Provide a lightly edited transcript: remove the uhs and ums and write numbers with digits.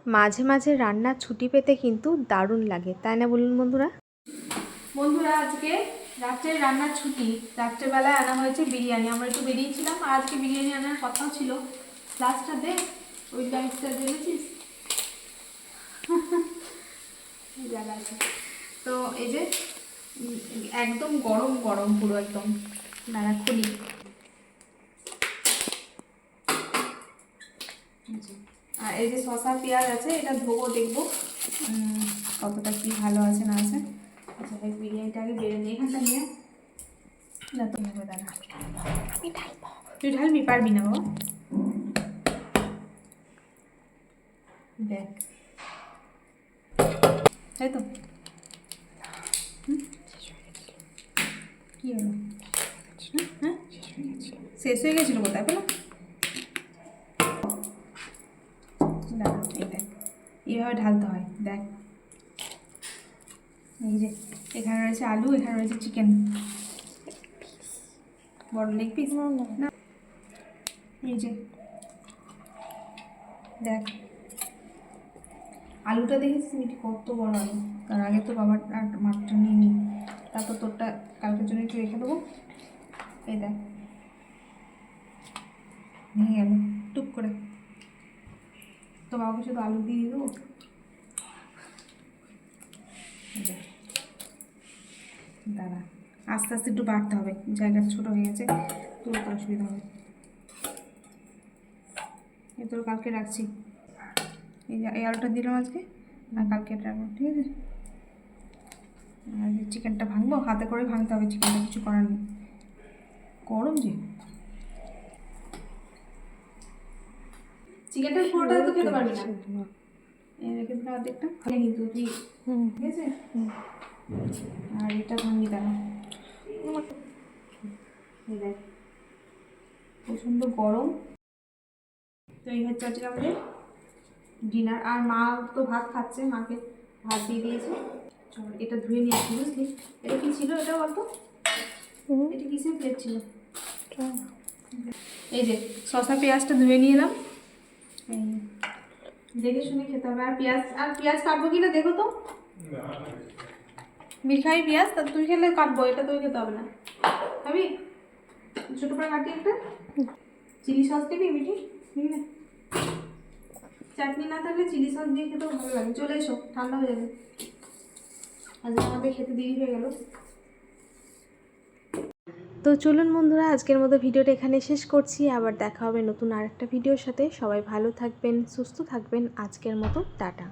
মাঝে মাঝে রান্নার ছুটি পেতে কিন্তু দারুণ লাগে, তাই না বলুন বন্ধুরা? বন্ধুরা আজকে রাত্রের রান্নার ছুটি, রাত্রেবেলায় আনা হয়েছে বিরিয়ানি। আমরা একটু বেরিয়েছিলাম, আর আজকে বিরিয়ানি আনার কথাও ছিল। লাস্টটা দে, ওই লাইটটা দেখেছিস জায়গা আছে তো। এই যে একদম গরম গরম, পুরো একদম দাঁড়া খুলি। আর এই যে শসা পেঁয়াজ আছে, এটা ধোবো, দেখবো কতটা কি ভালো আছে না আছে। আচ্ছা এই বিরিয়ানিটা আগে বেড়ে নিই, এখানটা নিয়ে যত নেবে দাঁড়া। তুই ঢালবি, পারবি না বাবা, দেখ তাই তো। কি হলো? হ্যাঁ শেষ হয়ে গেছিলো কোথায় পেলো? দাঁড়া এই দেখ, এইভাবে ঢালতে হয় দেখ। এই যে এখানে রয়েছে আলু, এখানে রয়েছে চিকেন, বড় লেগ পিস না। এই যে দেখ আলুটা দেখেছিস মিটি কত বড় আলু। তার আগে তো বাবার আর মাছটা নিয়ে নিই, তারপর তোরটা কালকের জন্য একটু রেখে দেবো। এই দেখ ভেঙে গেল টুক করে, তো বাবাকে শুধু আলু দিয়ে দেবো। দাঁড়া আস্তে আস্তে একটু বাড়তে হবে, জায়গা ছোটো হয়ে গেছে, তোর তো অসুবিধা হবে। এই তোর কালকে রাখছি, এই যে এই আলুটা দিলাম আজকে, আর কালকে রাখবো, ঠিক আছে। আর চিকেনটা ভাঙবো, হাতে করে ভাঙতে হবে চিকেনটা, কিছু করার নেই, গরম যে। চিকেনটা পুরোটা তো খেতে পারবি না, রেখে দিলাম অর্ধেকটা, খালি কিন্তু তুই, ঠিক আছে। আর এটা ভাঙবি দাঁড়া, এই দেখ প্রচণ্ড গরম। তো এই হচ্ছে আজকে আমাদের ডিনার। আর মা তো ভাত খাচ্ছে, মাকে ভাত দিয়ে দিয়েছে। চল এটা ধুয়ে নিয়ে আসি, বুঝলি। এটা কি ছিল, এটা বলতো, এটা কিসের প্লেট ছিল? এই যে শসা পেঁয়াজটা ধুয়ে নিয়ে এলাম, দেখে শুনে খেতে হবে। আর পেঁয়াজ কাটবো কিনা দেখো তো, মিঠাই পেঁয়াজ, তা তুই খেলে কাটবো, এটা তুই খেতে হবে না, খাবি? ছোটো করে কাটি একটা। চিলি সস দিবি মিঠি, দিবি না? চাটনি না থাকলে চিলি সস দিয়ে খেতেও ভালো লাগে। চলে এসো, ঠান্ডা হয়ে যাবে, আজকে আমাদের খেতে দেরি হয়ে গেল। তো চলুন বন্ধুরা, আজকের মতো ভিডিওটা এখানে শেষ করছি। আবার দেখা হবে নতুন আরেকটা ভিডিওর সাথে। সবাই ভালো থাকবেন, সুস্থ থাকবেন। আজকের মতো টাটা।